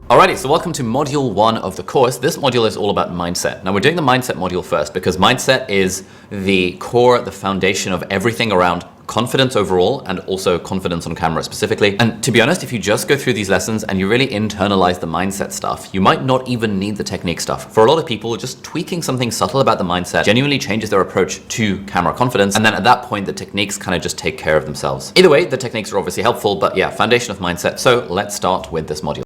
Alrighty, so welcome to module 1 of the course. This module is all about mindset. Now we're doing the mindset module first because mindset is the core, the foundation of everything around confidence overall and also confidence on camera specifically. And to be honest, if you just go through these lessons and you really internalize the mindset stuff, you might not even need the technique stuff. For a lot of people, just tweaking something subtle about the mindset genuinely changes their approach to camera confidence. And then at that point, the techniques kind of just take care of themselves. Either way, the techniques are obviously helpful, but yeah, foundation of mindset. So let's start with this module.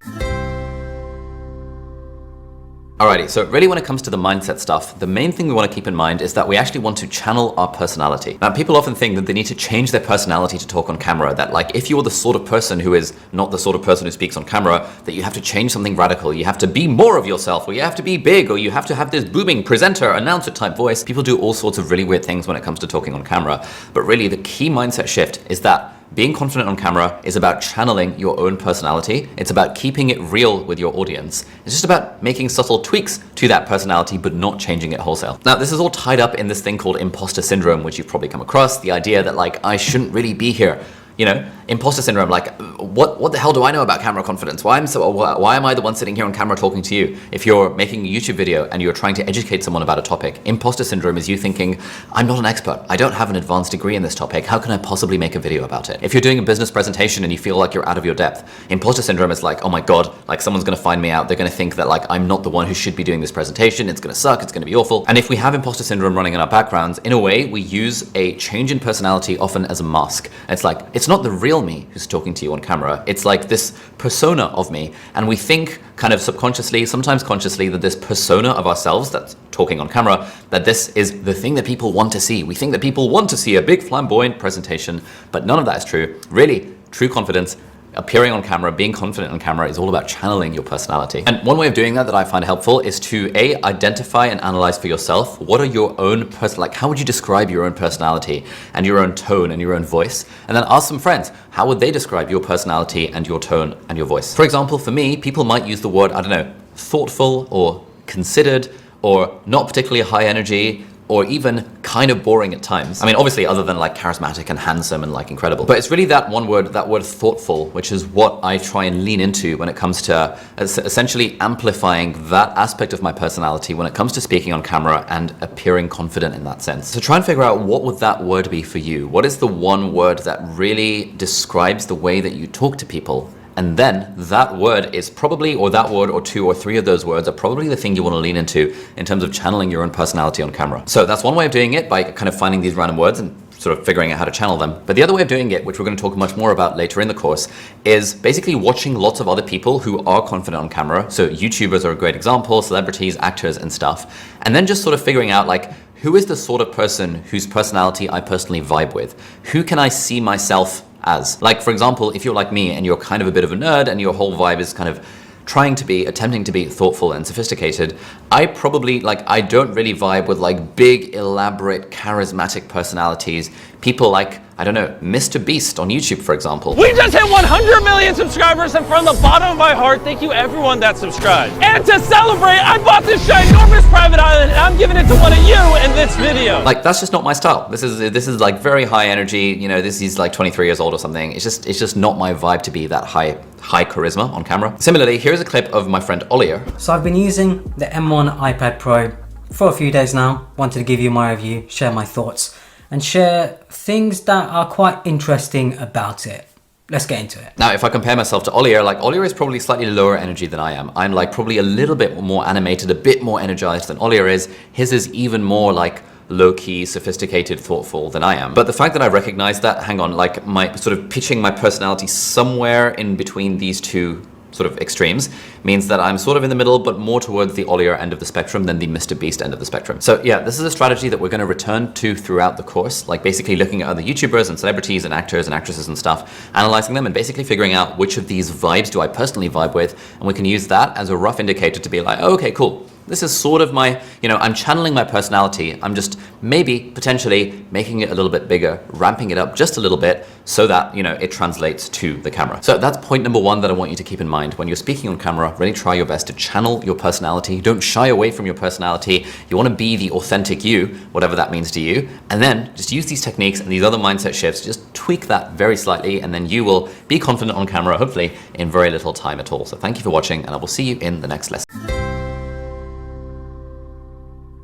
Alrighty, so really when it comes to the mindset stuff, the main thing we want to keep in mind is that we actually want to channel our personality. Now, people often think that they need to change their personality to talk on camera, that like if you're the sort of person who is not the sort of person who speaks on camera, that you have to change something radical, you have to be more of yourself, or you have to be big, or you have to have this booming presenter, announcer type voice. People do all sorts of really weird things when it comes to talking on camera, but really the key mindset shift is that being confident on camera is about channeling your own personality. It's about keeping it real with your audience. It's just about making subtle tweaks to that personality, but not changing it wholesale. Now, this is all tied up in this thing called imposter syndrome, which you've probably come across. The idea that like, I shouldn't really be here. You know, imposter syndrome, like what the hell do I know about camera confidence? Why am I the one sitting here on camera talking to you? If you're making a YouTube video and you're trying to educate someone about a topic, imposter syndrome is you thinking, I'm not an expert. I don't have an advanced degree in this topic. How can I possibly make a video about it? If you're doing a business presentation and you feel like you're out of your depth, imposter syndrome is like, oh my God, like someone's gonna find me out. They're gonna think that like I'm not the one who should be doing this presentation. It's gonna suck, it's gonna be awful. And if we have imposter syndrome running in our backgrounds, in a way, we use a change in personality often as a mask. It's like, it's not the real me who's talking to you on camera. It's like this persona of me. And we think kind of subconsciously, sometimes consciously, that this persona of ourselves that's talking on camera, that this is the thing that people want to see. We think that people want to see a big flamboyant presentation, but none of that is true. Really, true confidence, appearing on camera, being confident on camera is all about channeling your personality. And one way of doing that I find helpful is to identify and analyze for yourself, what are your own how would you describe your own personality and your own tone and your own voice? And then ask some friends, how would they describe your personality and your tone and your voice? For example, for me, people might use the word, I don't know, thoughtful or considered or not particularly high energy, or even kind of boring at times. I mean, obviously other than like charismatic and handsome and like incredible, but it's really that one word, that word thoughtful, which is what I try and lean into when it comes to essentially amplifying that aspect of my personality when it comes to speaking on camera and appearing confident in that sense. So try and figure out what would that word be for you? What is the one word that really describes the way that you talk to people? And then that word is probably, or that word or two or three of those words are probably the thing you want to lean into in terms of channeling your own personality on camera. So that's one way of doing it, by kind of finding these random words and sort of figuring out how to channel them. But the other way of doing it, which we're going to talk much more about later in the course, is basically watching lots of other people who are confident on camera. So YouTubers are a great example, celebrities, actors and stuff. And then just sort of figuring out like, who is the sort of person whose personality I personally vibe with? Who can I see myself as? Like, for example, if you're like me and you're kind of a bit of a nerd and your whole vibe is kind of attempting to be thoughtful and sophisticated, I don't really vibe with like big, elaborate, charismatic personalities. People like, I don't know, Mr. Beast on YouTube, for example. We just hit 100 million subscribers, and from the bottom of my heart, thank you everyone that subscribed. And to celebrate, I bought this ginormous private island, and I'm giving it to one of you in this video. Like, that's just not my style. This is like very high energy, you know, he's like 23 years old or something. It's just not my vibe to be that high charisma on camera. Similarly, here's a clip of my friend Olier. So I've been using the M1 iPad Pro for a few days now. Wanted to give you my review, share my thoughts, and share things that are quite interesting about it. Let's get into it. Now, if I compare myself to Olier, like Olier is probably slightly lower energy than I am. I'm like probably a little bit more animated, a bit more energized than Olier is. His is even more like low-key, sophisticated, thoughtful than I am. But the fact that I recognize that, like my sort of pitching my personality somewhere in between these two sort of extremes means that I'm sort of in the middle, but more towards the Olier end of the spectrum than the Mr. Beast end of the spectrum. So yeah, this is a strategy that we're going to return to throughout the course, like basically looking at other YouTubers and celebrities and actors and actresses and stuff, analyzing them and basically figuring out which of these vibes do I personally vibe with, and we can use that as a rough indicator to be like, oh, okay, cool. This is sort of my, I'm channeling my personality. I'm just maybe potentially making it a little bit bigger, ramping it up just a little bit so that, it translates to the camera. So that's point number one that I want you to keep in mind. When you're speaking on camera, really try your best to channel your personality. Don't shy away from your personality. You want to be the authentic you, whatever that means to you. And then just use these techniques and these other mindset shifts, just tweak that very slightly, and then you will be confident on camera, hopefully in very little time at all. So thank you for watching, and I will see you in the next lesson.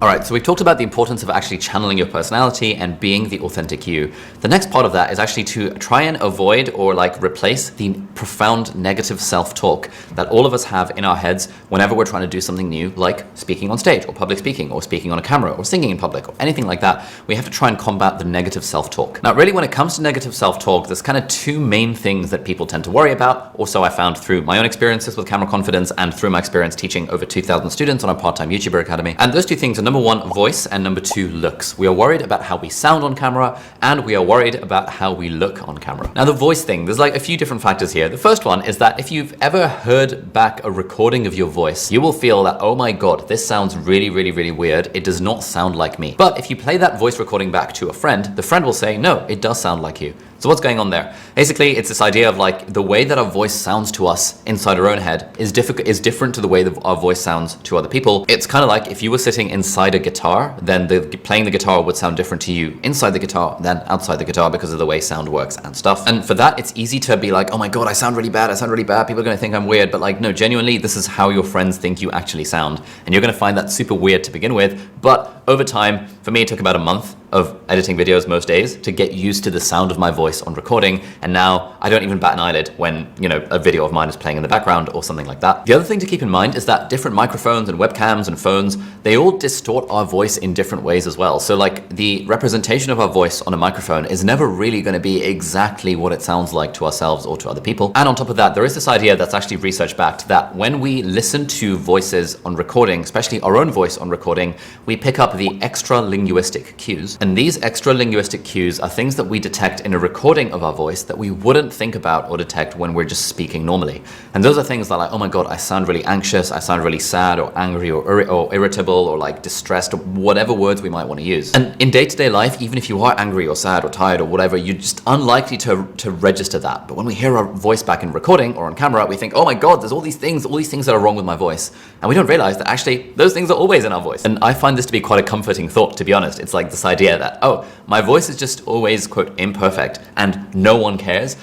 All right, so we've talked about the importance of actually channeling your personality and being the authentic you. The next part of that is actually to try and avoid or replace the profound negative self-talk that all of us have in our heads whenever we're trying to do something new, like speaking on stage or public speaking or speaking on a camera or singing in public or anything like that. We have to try and combat the negative self-talk. Now, really, when it comes to negative self-talk, there's kind of two main things that people tend to worry about. Also, I found through my own experiences with camera confidence and through my experience teaching over 2,000 students on our part-time YouTuber Academy. And those two things are number one, voice, and number two, looks. We are worried about how we sound on camera, and we are worried about how we look on camera. Now, the voice thing, there's a few different factors here. The first one is that if you've ever heard back a recording of your voice, you will feel that, oh my God, this sounds really, really, really weird. It does not sound like me. But if you play that voice recording back to a friend, the friend will say, no, it does sound like you. So what's going on there? Basically, it's this idea of the way that our voice sounds to us inside our own head is different to the way that our voice sounds to other people. It's kind of like if you were sitting inside a guitar, then playing the guitar would sound different to you inside the guitar than outside the guitar because of the way sound works and stuff. And for that, it's easy to be like, oh my God, I sound really bad. People are going to think I'm weird. But no, genuinely, this is how your friends think you actually sound. And you're going to find that super weird to begin with. But over time, for me, it took about a month of editing videos most days to get used to the sound of my voice on recording, and now I don't even bat an eyelid when a video of mine is playing in the background or something like that. The other thing to keep in mind is that different microphones and webcams and phones, they all distort our voice in different ways as well. So the representation of our voice on a microphone is never really going to be exactly what it sounds like to ourselves or to other people. And on top of that, there is this idea that's actually research backed that when we listen to voices on recording, especially our own voice on recording, we pick up the extra linguistic cues. And these extra linguistic cues are things that we detect in a recording of our voice that we wouldn't think about or detect when we're just speaking normally. And those are things that oh my God, I sound really anxious, I sound really sad or angry or irritable or distressed or whatever words we might want to use. And in day-to-day life, even if you are angry or sad or tired or whatever, you're just unlikely to register that. But when we hear our voice back in recording or on camera, we think, oh my God, there's all these things that are wrong with my voice. And we don't realize that actually those things are always in our voice. And I find this to be quite a comforting thought, to be honest. It's this idea that, oh, my voice is just always, quote, imperfect and no one cares.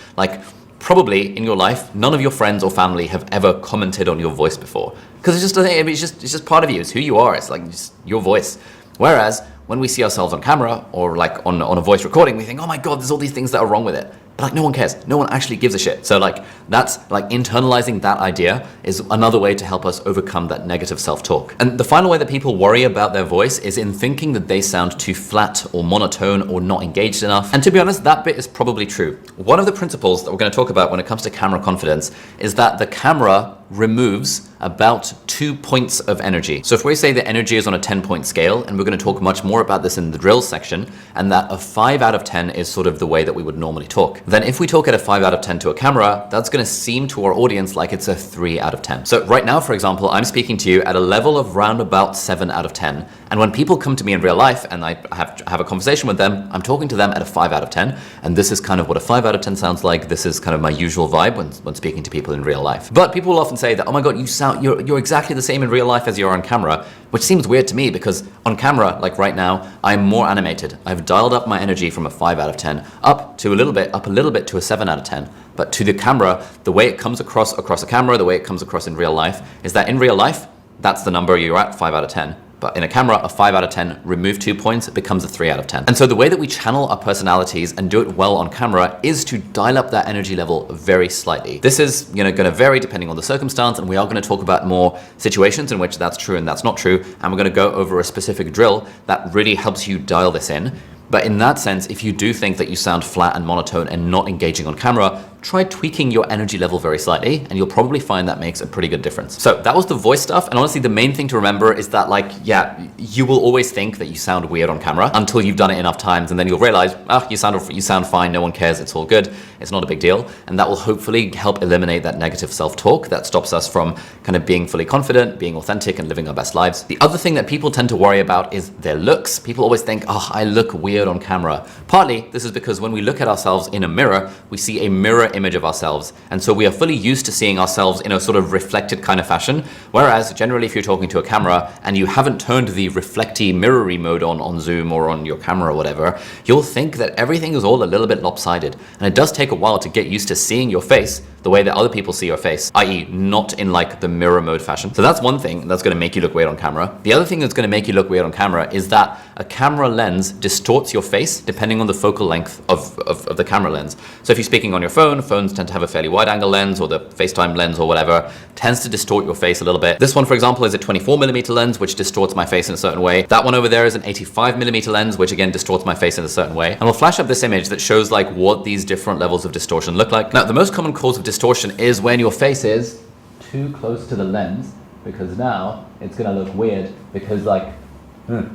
Probably in your life, none of your friends or family have ever commented on your voice before. Because it's just part of you. It's who you are. It's just your voice. Whereas when we see ourselves on camera or on a voice recording, we think, oh my God, there's all these things that are wrong with it. But no one cares. No one actually gives a shit. So that's internalizing that idea is another way to help us overcome that negative self-talk. And the final way that people worry about their voice is in thinking that they sound too flat or monotone or not engaged enough. And to be honest, that bit is probably true. One of the principles that we're going to talk about when it comes to camera confidence is that the camera removes about 2 points of energy. So if we say the energy is on a 10-point scale, and we're going to talk much more about this in the drills section, and that a 5 out of 10 is sort of the way that we would normally talk, then if we talk at a 5 out of 10 to a camera, that's going to seem to our audience like it's a 3 out of 10. So right now, for example, I'm speaking to you at a level of round about 7 out of 10. And when people come to me in real life and I have a conversation with them, I'm talking to them at a 5 out of 10. And this is kind of what a 5 out of 10 sounds like. This is kind of my usual vibe when speaking to people in real life. But people will often say that, oh my God, you're exactly the same in real life as you are on camera, which seems weird to me because on camera, right now, I'm more animated. I've dialed up my energy from a 5 out of 10 up a little bit to a 7 out of 10. But to the camera, the way it comes across a camera, the way it comes across in real life is that in real life, that's the number you're at, 5 out of 10. But in a camera, a 5 out of 10, remove 2 points, it becomes a 3 out of 10. And so the way that we channel our personalities and do it well on camera is to dial up that energy level very slightly. This is going to vary depending on the circumstance, and we are going to talk about more situations in which that's true and that's not true, and we're going to go over a specific drill that really helps you dial this in. But in that sense, if you do think that you sound flat and monotone and not engaging on camera, try tweaking your energy level very slightly, and you'll probably find that makes a pretty good difference. So that was the voice stuff, and honestly, the main thing to remember is that, like, yeah, you will always think that you sound weird on camera until you've done it enough times, and then you'll realize, oh, you sound fine, no one cares, it's all good, it's not a big deal, and that will hopefully help eliminate that negative self-talk that stops us from kind of being fully confident, being authentic, and living our best lives. The other thing that people tend to worry about is their looks. People always think, oh, I look weird on camera. Partly, this is because when we look at ourselves in a mirror, we see a mirror image of ourselves, and so we are fully used to seeing ourselves in a sort of reflected kind of fashion, whereas generally if you're talking to a camera and you haven't turned the reflecty mirrory mode on Zoom or on your camera or whatever, you'll think that everything is all a little bit lopsided, and it does take a while to get used to seeing your face the way that other people see your face, i.e. not in like the mirror mode fashion. So that's one thing that's going to make you look weird on camera. The other thing that's going to make you look weird on camera is that a camera lens distorts your face depending on the focal length of the camera lens. So if you're speaking on your phone, phones tend to have a fairly wide angle lens, or the FaceTime lens or whatever tends to distort your face a little bit. This one, for example, is a 24mm lens, which distorts my face in a certain way. That one over there is an 85mm lens, which again distorts my face in a certain way. And we'll flash up this image that shows like what these different levels of distortion look like. Now, the most common cause of distortion is when your face is too close to the lens, because now it's gonna look weird because like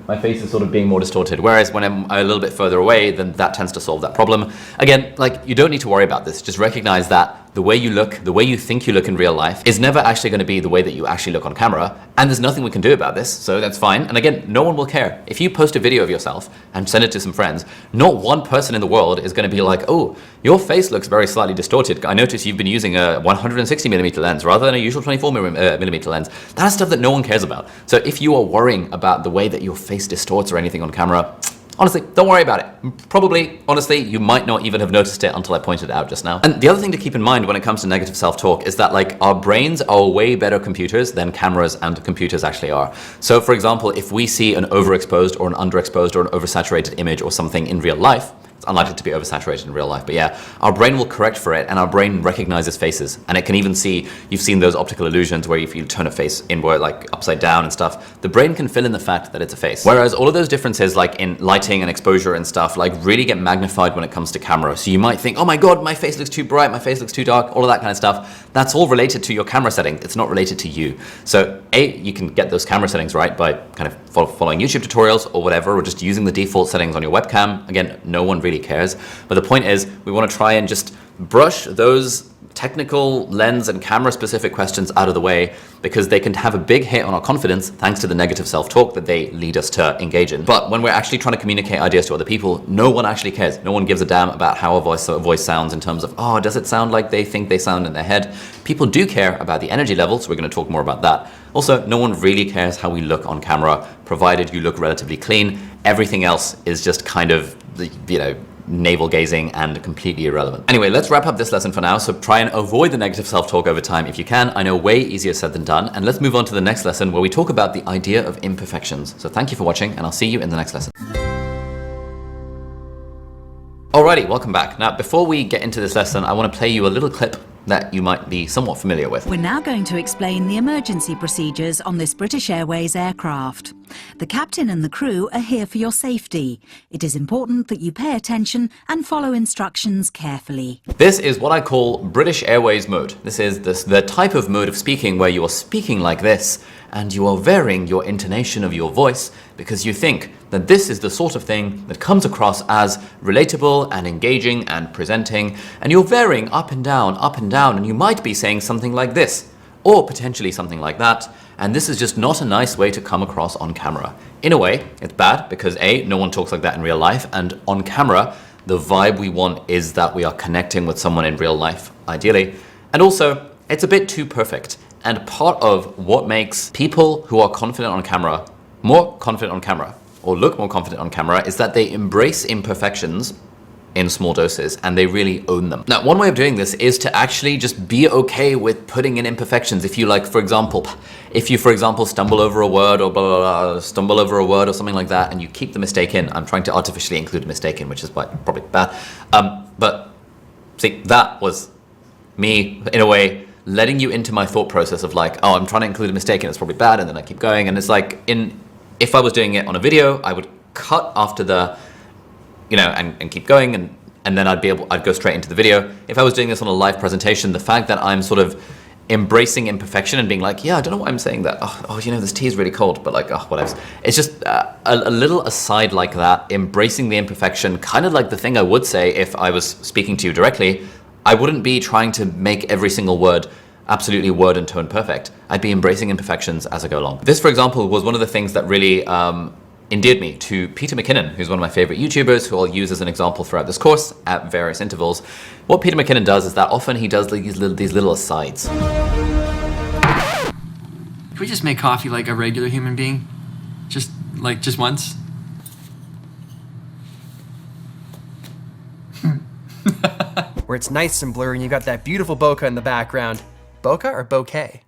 my face is sort of being more distorted, whereas when I'm a little bit further away, then that tends to solve that problem. Again, like, you don't need to worry about this. Just recognize that the way you look, the way you think you look in real life is never actually going to be the way that you actually look on camera, and there's nothing we can do about this, so that's fine. And again, no one will care. If you post a video of yourself and send it to some friends, not one person in the world is going to be like, oh, your face looks very slightly distorted. I notice you've been using a 160mm lens rather than a usual 24mm lens. That's stuff that no one cares about. So if you are worrying about the way that your face distorts or anything on camera, honestly, don't worry about it. Probably, honestly, you might not even have noticed it until I pointed it out just now. And the other thing to keep in mind when it comes to negative self-talk is that, like, our brains are way better computers than cameras and computers actually are. So for example, if we see an overexposed or an underexposed or an oversaturated image or something in real life, it's unlikely to be oversaturated in real life, but yeah, our brain will correct for it, and our brain recognizes faces, and it can even see, you've seen those optical illusions where if you turn a face inward, like upside down and stuff, the brain can fill in the fact that it's a face. Whereas all of those differences, like in lighting and exposure and stuff, like really get magnified when it comes to camera. So you might think, oh my god, my face looks too bright, my face looks too dark, all of that kind of stuff. That's all related to your camera setting. It's not related to you. So you can get those camera settings right by kind of following YouTube tutorials or whatever, or just using the default settings on your webcam. Again, no one really cares. But the point is, we want to try and just brush those technical lens and camera specific questions out of the way, because they can have a big hit on our confidence thanks to the negative self-talk that they lead us to engage in. But when we're actually trying to communicate ideas to other people, no one actually cares. No one gives a damn about how a voice sounds in terms of, oh, does it sound like they think they sound in their head? People do care about the energy level, so we're going to talk more about that. Also, no one really cares how we look on camera, provided you look relatively clean. Everything else is just kind of, navel gazing and completely irrelevant. Anyway, let's wrap up this lesson for now. So try and avoid the negative self-talk over time if you can. I know, way easier said than done. And let's move on to the next lesson where we talk about the idea of imperfections. So thank you for watching, and I'll see you in the next lesson. Alrighty, welcome back. Now, before we get into this lesson, I want to play you a little clip that you might be somewhat familiar with. We're now going to explain the emergency procedures on this British Airways aircraft. The captain and the crew are here for your safety. It is important that you pay attention and follow instructions carefully. This is what I call British Airways mode. This is the type of mode of speaking where you are speaking like this, and you are varying your intonation of your voice because you think that this is the sort of thing that comes across as relatable and engaging and presenting, and you're varying up and down, and you might be saying something like this, or potentially something like that, and this is just not a nice way to come across on camera. In a way, it's bad because A, no one talks like that in real life, and on camera, the vibe we want is that we are connecting with someone in real life, ideally, and also, it's a bit too perfect. And part of what makes people who are confident on camera more confident on camera, or look more confident on camera, is that they embrace imperfections in small doses and they really own them. Now, one way of doing this is to actually just be okay with putting in imperfections. If you for example, stumble over a word or stumble over a word or something like that, and you keep the mistake in. I'm trying to artificially include a mistake in, which is probably bad. But see, that was me, in a way, letting you into my thought process of like, oh, I'm trying to include a mistake and it's probably bad, and then I keep going, and it's like, if I was doing it on a video, I would cut after the, and keep going, and and then I'd go straight into the video. If I was doing this on a live presentation, the fact that I'm sort of embracing imperfection and being like, yeah, I don't know why I'm saying that. Oh, you know, this tea is really cold, but like, oh, whatever. It's just a little aside like that, embracing the imperfection, kind of like the thing I would say if I was speaking to you directly. I wouldn't be trying to make every single word absolutely word and tone perfect. I'd be embracing imperfections as I go along. This, for example, was one of the things that really endeared me to Peter McKinnon, who's one of my favorite YouTubers, who I'll use as an example throughout this course at various intervals. What Peter McKinnon does is that often he does these little asides. Can we just make coffee like a regular human being? Just once? Where it's nice and blurry and you got that beautiful bokeh in the background. Bokeh or bouquet?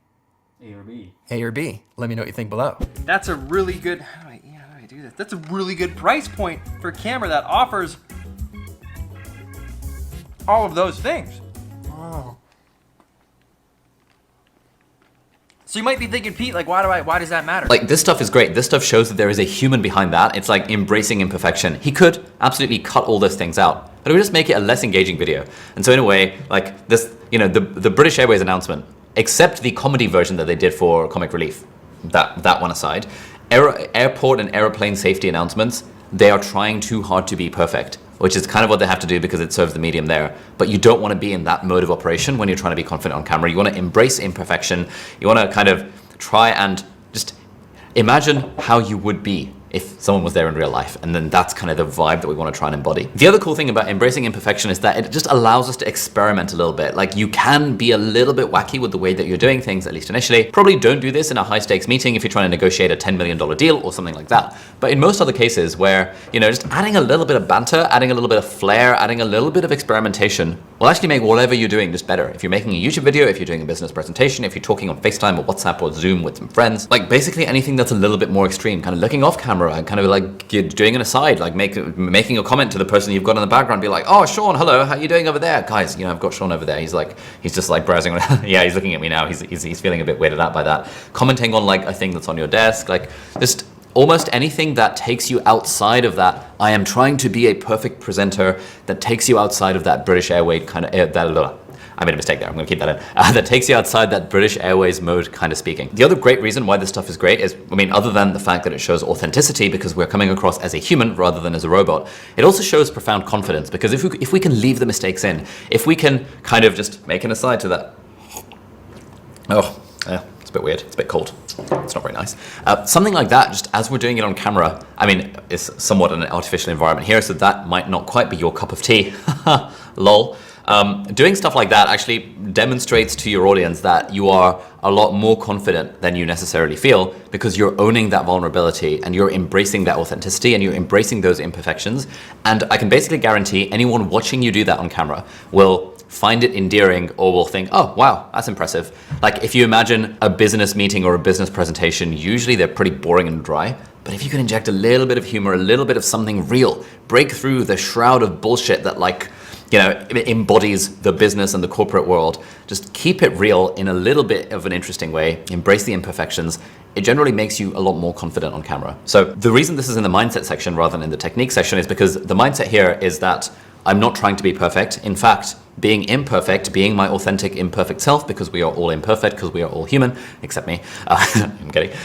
A or B. A or B? Let me know what you think below. That's a really good, how do I do this? That's a really good price point for a camera that offers all of those things. Oh. So you might be thinking, Pete, like, why does that matter? Like, this stuff is great. This stuff shows that there is a human behind that. It's like embracing imperfection. He could absolutely cut all those things out, but it would just make it a less engaging video. And so in a way, like this, you know, the British Airways announcement, except the comedy version that they did for Comic Relief, that one aside, airport and airplane safety announcements, they are trying too hard to be perfect, which is kind of what they have to do because it serves the medium there. But you don't want to be in that mode of operation when you're trying to be confident on camera. You want to embrace imperfection. You want to kind of try and just imagine how you would be if someone was there in real life, and then that's kind of the vibe that we want to try and embody. The other cool thing about embracing imperfection is that it just allows us to experiment a little bit. Like, you can be a little bit wacky with the way that you're doing things, at least initially. Probably don't do this in a high stakes meeting if you're trying to negotiate a $10 million deal or something like that. But in most other cases where, you know, just adding a little bit of banter, adding a little bit of flair, adding a little bit of experimentation will actually make whatever you're doing just better. If you're making a YouTube video, if you're doing a business presentation, if you're talking on FaceTime or WhatsApp or Zoom with some friends, like basically anything that's a little bit more extreme, kind of looking off camera and kind of like you're doing an aside, like making a comment to the person you've got in the background, be like, oh, Sean, hello, how you doing over there? Guys, you know, I've got Sean over there. He's just like browsing. Yeah, he's looking at me now. He's feeling a bit weirded out by that. Commenting on like a thing that's on your desk, like just almost anything that takes you outside of that, I am trying to be a perfect presenter, that takes you outside of that British Airways kind of, I made a mistake there, I'm gonna keep that in. That takes you outside that British Airways mode kind of speaking. The other great reason why this stuff is great is, I mean, other than the fact that it shows authenticity because we're coming across as a human rather than as a robot, it also shows profound confidence because if we can leave the mistakes in, if we can kind of just make an aside to that, oh, yeah, it's a bit weird, it's a bit cold. It's not very nice. Something like that, just as we're doing it on camera, I mean, it's somewhat an artificial environment here, so that might not quite be your cup of tea, lol. Doing stuff like that actually demonstrates to your audience that you are a lot more confident than you necessarily feel because you're owning that vulnerability and you're embracing that authenticity and you're embracing those imperfections. And I can basically guarantee anyone watching you do that on camera will find it endearing or will think, oh, wow, that's impressive. Like if you imagine a business meeting or a business presentation, usually they're pretty boring and dry. But if you can inject a little bit of humor, a little bit of something real, break through the shroud of bullshit that like, you know, embodies the business and the corporate world, just keep it real in a little bit of an interesting way, embrace the imperfections, it generally makes you a lot more confident on camera. So the reason this is in the mindset section rather than in the technique section is because the mindset here is that I'm not trying to be perfect. In fact, being imperfect, being my authentic imperfect self, because we are all imperfect, because we are all human, except me, I'm kidding.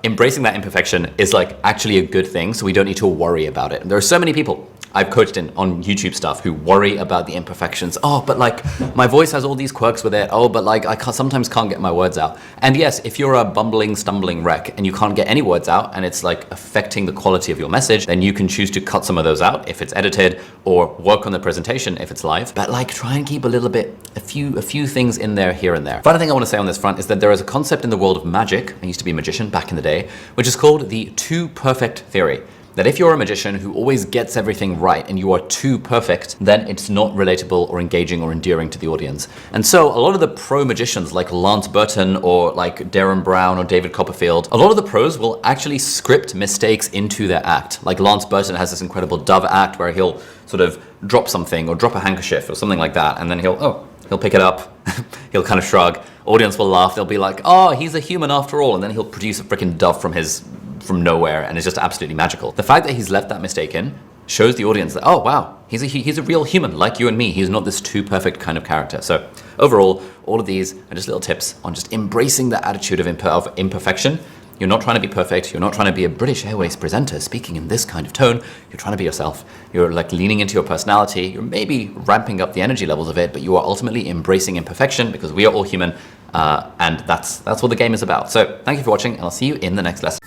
Embracing that imperfection is like actually a good thing, so we don't need to worry about it. And there are so many people I've coached on YouTube stuff who worry about the imperfections. Oh, but like my voice has all these quirks with it. Oh, but like I sometimes can't get my words out. And yes, if you're a bumbling, stumbling wreck and you can't get any words out and it's like affecting the quality of your message, then you can choose to cut some of those out if it's edited or work on the presentation if it's live. But like try and keep a few things in there here and there. Final thing I want to say on this front is that there is a concept in the world of magic, I used to be a magician back in the day, which is called the too perfect theory. That if you're a magician who always gets everything right and you are too perfect, then it's not relatable or engaging or endearing to the audience. And so a lot of the pro magicians like Lance Burton or like Darren Brown or David Copperfield, a lot of the pros will actually script mistakes into their act. Like Lance Burton has this incredible dove act where he'll sort of drop something or drop a handkerchief or something like that, and then he'll pick it up, he'll kind of shrug, audience will laugh, they'll be like, oh, he's a human after all, and then he'll produce a freaking dove from nowhere, and it's just absolutely magical. The fact that he's left that mistake in shows the audience that, oh wow, he's a real human like you and me. He's not this too perfect kind of character. So overall, all of these are just little tips on just embracing the attitude of imperfection. You're not trying to be perfect. You're not trying to be a British Airways presenter speaking in this kind of tone. You're trying to be yourself. You're like leaning into your personality. You're maybe ramping up the energy levels of it, but you are ultimately embracing imperfection because we are all human, and that's what the game is about. So thank you for watching, and I'll see you in the next lesson.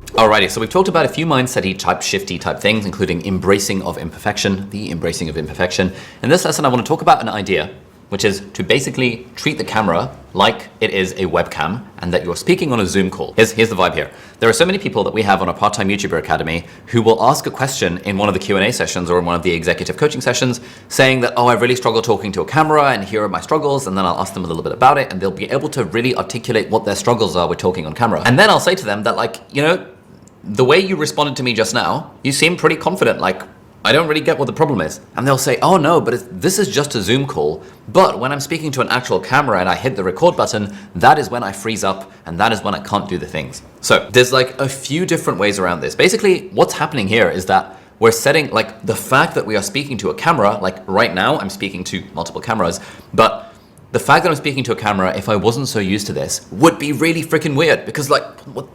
Alrighty, so we've talked about a few mindset-y type, shifty type things, including embracing of imperfection, the embracing of imperfection. In this lesson, I want to talk about an idea, which is to basically treat the camera like it is a webcam and that you're speaking on a Zoom call. Here's the vibe here. There are so many people that we have on our part-time YouTuber Academy who will ask a question in one of the Q&A sessions or in one of the executive coaching sessions saying that, oh, I really struggle talking to a camera and here are my struggles, and then I'll ask them a little bit about it and they'll be able to really articulate what their struggles are with talking on camera. And then I'll say to them that, like, you know, the way you responded to me just now, you seem pretty confident, like, I don't really get what the problem is. And they'll say, oh no, but this is just a Zoom call. But when I'm speaking to an actual camera and I hit the record button, that is when I freeze up and that is when I can't do the things. So there's like a few different ways around this. Basically, what's happening here is that we're setting, like, the fact that we are speaking to a camera, like right now I'm speaking to multiple cameras, but the fact that I'm speaking to a camera, if I wasn't so used to this, would be really freaking weird because, like, what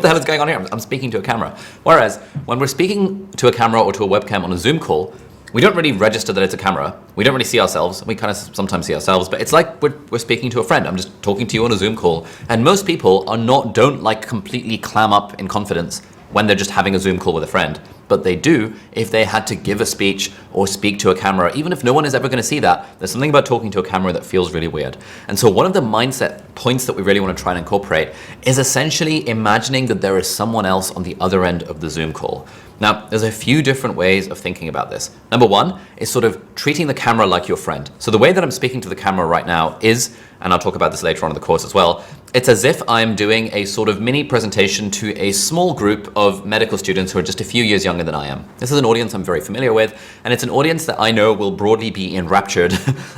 the hell is going on here? I'm speaking to a camera. Whereas when we're speaking to a camera or to a webcam on a Zoom call, we don't really register that it's a camera. We don't really see ourselves. We kind of sometimes see ourselves, but it's like we're speaking to a friend. I'm just talking to you on a Zoom call. And most people don't like completely clam up in confidence when they're just having a Zoom call with a friend. But they do if they had to give a speech or speak to a camera. Even if no one is ever going to see that, there's something about talking to a camera that feels really weird. And so one of the mindset points that we really want to try and incorporate is essentially imagining that there is someone else on the other end of the Zoom call. Now, there's a few different ways of thinking about this. Number one is sort of treating the camera like your friend. So the way that I'm speaking to the camera right now is, and I'll talk about this later on in the course as well, it's as if I'm doing a sort of mini presentation to a small group of medical students who are just a few years younger than I am. This is an audience I'm very familiar with, and it's an audience that I know will broadly be enraptured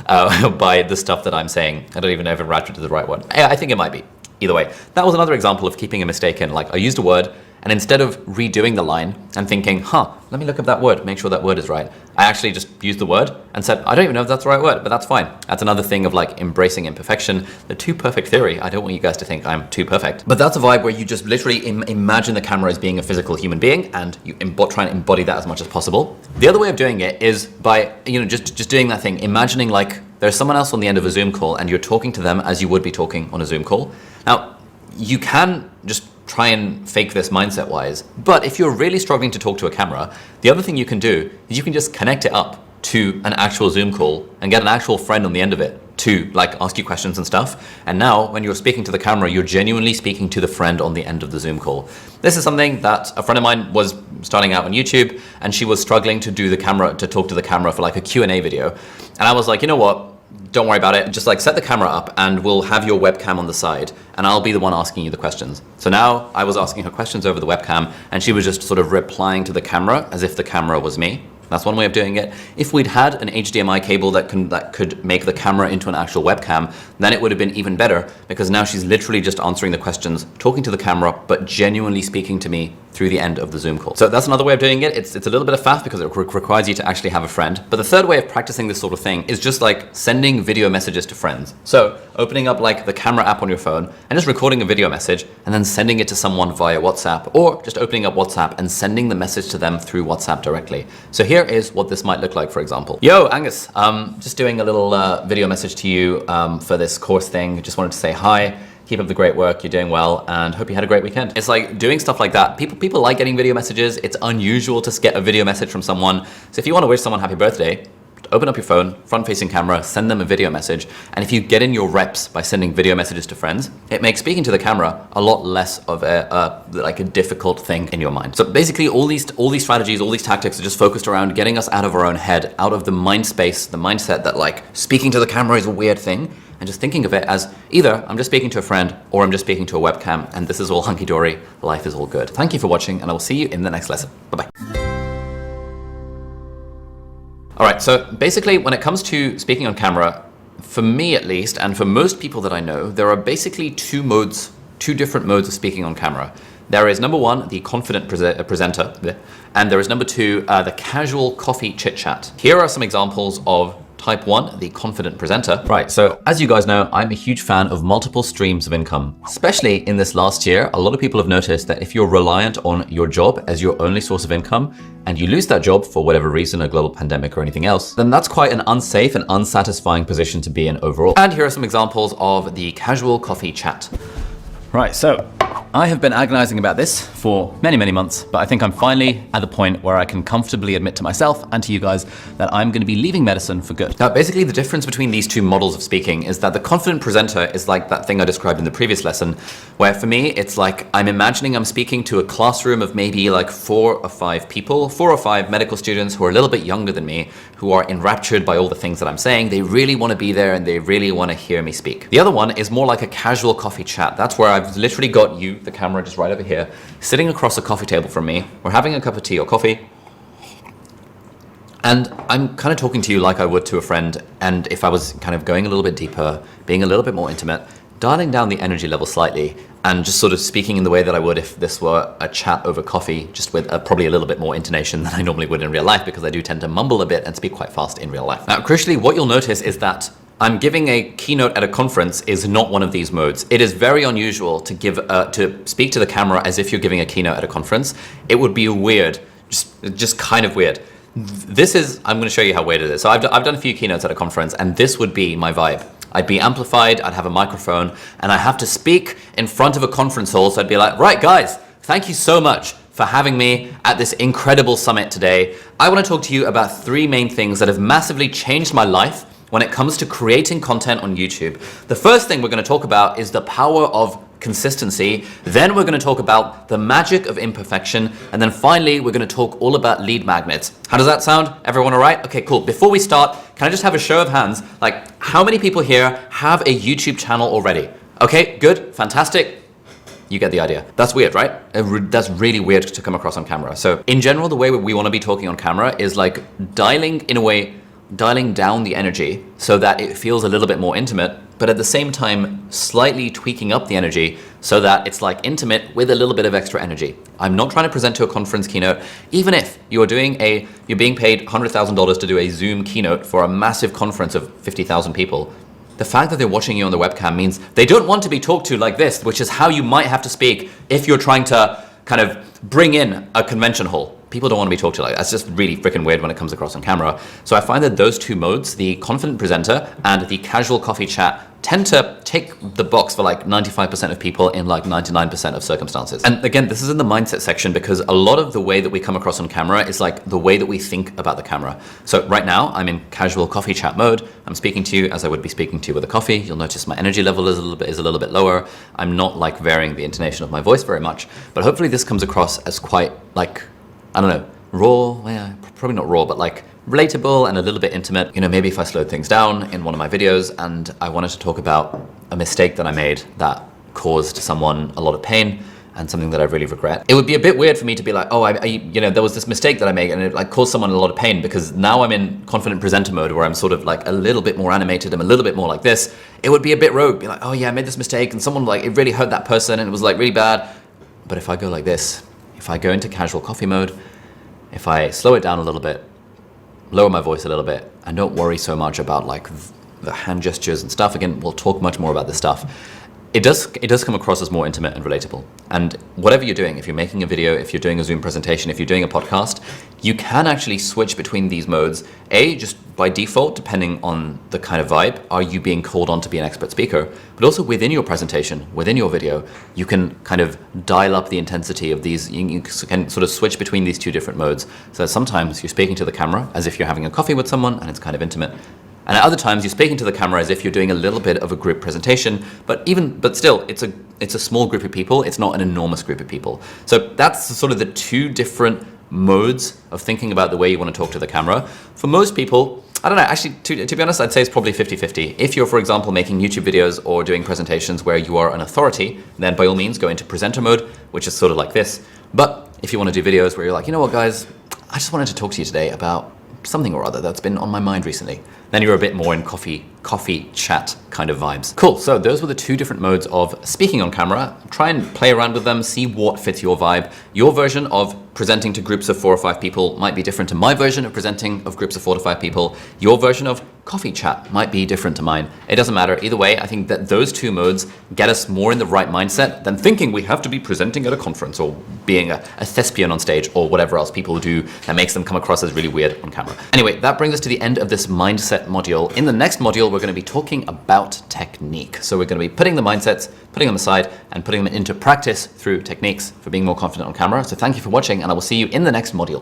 by the stuff that I'm saying. I don't even know if enraptured is the right word. I think it might be. Either way, that was another example of keeping a mistake in. Like, I used a word, and instead of redoing the line and thinking, let me look up that word, make sure that word is right, I actually just used the word and said, I don't even know if that's the right word, but that's fine. That's another thing of like embracing imperfection. The too perfect theory. I don't want you guys to think I'm too perfect. But that's a vibe where you just literally imagine the camera as being a physical human being and you try and embody that as much as possible. The other way of doing it is by, just doing that thing, imagining like there's someone else on the end of a Zoom call and you're talking to them as you would be talking on a Zoom call. Now, you can just try and fake this mindset wise, but if you're really struggling to talk to a camera, the other thing you can do is you can just connect it up to an actual Zoom call and get an actual friend on the end of it to like ask you questions and stuff. And now when you're speaking to the camera, you're genuinely speaking to the friend on the end of the Zoom call. This is something that a friend of mine was starting out on YouTube and she was struggling to talk to the camera for like a Q&A video. And I was like, you know what? Don't worry about it. Just like set the camera up and we'll have your webcam on the side and I'll be the one asking you the questions. So now I was asking her questions over the webcam and she was just sort of replying to the camera as if the camera was me. That's one way of doing it. If we'd had an HDMI cable that could make the camera into an actual webcam, then it would have been even better because now she's literally just answering the questions, talking to the camera, but genuinely speaking to me through the end of the Zoom call. So that's another way of doing it. It's a little bit of faff because it requires you to actually have a friend. But the third way of practicing this sort of thing is just like sending video messages to friends. So opening up like the camera app on your phone and just recording a video message and then sending it to someone via WhatsApp, or just opening up WhatsApp and sending the message to them through WhatsApp directly. So here is what this might look like, for example. Yo, Angus, just doing a little video message to you for this course thing. Just wanted to say hi. Keep up the great work, you're doing well, and hope you had a great weekend. It's like doing stuff like that. People like getting video messages. It's unusual to get a video message from someone. So if you want to wish someone happy birthday, open up your phone, front-facing camera, send them a video message. And if you get in your reps by sending video messages to friends, it makes speaking to the camera a lot less of a difficult thing in your mind. So basically all these strategies, all these tactics are just focused around getting us out of our own head, out of the mind space, the mindset that like speaking to the camera is a weird thing, and just thinking of it as either I'm just speaking to a friend or I'm just speaking to a webcam and this is all hunky-dory, life is all good. Thank you for watching and I will see you in the next lesson. Bye-bye. All right, so basically when it comes to speaking on camera, for me at least, and for most people that I know, there are basically two different modes of speaking on camera. There is number one, the confident presenter, and there is number two, the casual coffee chit chat. Here are some examples of type 1, the confident presenter. Right, so as you guys know, I'm a huge fan of multiple streams of income. Especially in this last year, a lot of people have noticed that if you're reliant on your job as your only source of income, and you lose that job for whatever reason, a global pandemic or anything else, then that's quite an unsafe and unsatisfying position to be in overall. And here are some examples of the casual coffee chat. Right, so I have been agonizing about this for many, many months, but I think I'm finally at the point where I can comfortably admit to myself and to you guys that I'm going to be leaving medicine for good. Now, basically the difference between these two models of speaking is that the confident presenter is like that thing I described in the previous lesson, where for me, it's like I'm imagining I'm speaking to a classroom of maybe like 4 or 5 people, 4 or 5 medical students who are a little bit younger than me, who are enraptured by all the things that I'm saying. They really want to be there and they really want to hear me speak. The other one is more like a casual coffee chat. That's where I've literally got you, the camera just right over here, sitting across a coffee table from me. We're having a cup of tea or coffee. And I'm kind of talking to you like I would to a friend. And if I was kind of going a little bit deeper, being a little bit more intimate, dialing down the energy level slightly, and just sort of speaking in the way that I would if this were a chat over coffee, just with probably a little bit more intonation than I normally would in real life, because I do tend to mumble a bit and speak quite fast in real life. Now, crucially, what you'll notice is that I'm giving a keynote at a conference is not one of these modes. It is very unusual to speak to the camera as if you're giving a keynote at a conference. It would be weird, just kind of weird. This is, I'm going to show you how weird it is. So I've done a few keynotes at a conference, and this would be my vibe. I'd be amplified, I'd have a microphone, and I have to speak in front of a conference hall. So I'd be like, right guys, thank you so much for having me at this incredible summit today. I want to talk to you about 3 main things that have massively changed my life when it comes to creating content on YouTube. The first thing we're going to talk about is the power of consistency. Then we're going to talk about the magic of imperfection. And then finally, we're going to talk all about lead magnets. How does that sound? Everyone all right? Okay, cool. Before we start, can I just have a show of hands? Like, how many people here have a YouTube channel already? Okay, good, fantastic. You get the idea. That's weird, right? That's really weird to come across on camera. So in general, the way we want to be talking on camera is like dialing down the energy so that it feels a little bit more intimate, but at the same time, slightly tweaking up the energy so that it's like intimate with a little bit of extra energy. I'm not trying to present to a conference keynote. Even if you're being paid $100,000 to do a Zoom keynote for a massive conference of 50,000 people, the fact that they're watching you on the webcam means they don't want to be talked to like this, which is how you might have to speak if you're trying to kind of bring in a convention hall. People don't want to be talked to like that. That's just really freaking weird when it comes across on camera. So I find that those 2 modes, the confident presenter and the casual coffee chat, tend to take the box for like 95% of people in like 99% of circumstances. And again, this is in the mindset section because a lot of the way that we come across on camera is like the way that we think about the camera. So right now I'm in casual coffee chat mode. I'm speaking to you as I would be speaking to you with a coffee. You'll notice my energy level is a little bit lower. I'm not like varying the intonation of my voice very much, but hopefully this comes across as quite like, I don't know, raw, yeah, probably not raw, but like relatable and a little bit intimate. You know, maybe if I slowed things down in one of my videos and I wanted to talk about a mistake that I made that caused someone a lot of pain and something that I really regret. It would be a bit weird for me to be like, oh, there was this mistake that I made and it like caused someone a lot of pain, because now I'm in confident presenter mode where I'm sort of like a little bit more animated. I'm a little bit more like this. It would be a bit rogue, be like, oh yeah, I made this mistake and someone like, it really hurt that person and it was like really bad. But if I go like this, if I go into casual coffee mode, if I slow it down a little bit, lower my voice a little bit, and don't worry so much about like the hand gestures and stuff. Again, we'll talk much more about this stuff. It does come across as more intimate and relatable. And whatever you're doing, if you're making a video, if you're doing a Zoom presentation, if you're doing a podcast, you can actually switch between these modes. Just by default, depending on the kind of vibe, are you being called on to be an expert speaker? But also within your presentation, within your video, you can kind of dial up the intensity of these. You can sort of switch between these 2 different modes. So sometimes you're speaking to the camera as if you're having a coffee with someone and it's kind of intimate. And at other times, you're speaking to the camera as if you're doing a little bit of a group presentation, but still, it's a small group of people. It's not an enormous group of people. So that's sort of the 2 different modes of thinking about the way you want to talk to the camera. For most people, I don't know, actually, to be honest, I'd say it's probably 50-50. If you're, for example, making YouTube videos or doing presentations where you are an authority, then by all means, go into presenter mode, which is sort of like this. But if you want to do videos where you're like, you know what, guys, I just wanted to talk to you today about something or other that's been on my mind recently. Then you're a bit more in coffee chat kind of vibes. Cool, so those were the two different modes of speaking on camera. Try and play around with them, see what fits your vibe. Your version of presenting to groups of 4 or 5 people might be different to my version of presenting of groups of 4 to 5 people. Your version of coffee chat might be different to mine. It doesn't matter. Either way, I think that those two modes get us more in the right mindset than thinking we have to be presenting at a conference or being a thespian on stage or whatever else people do that makes them come across as really weird on camera. Anyway, that brings us to the end of this mindset module. In the next module, we're going to be talking about technique. So we're going to be putting the mindsets, putting them aside, and putting them into practice through techniques for being more confident on camera. So thank you for watching, and I will see you in the next module.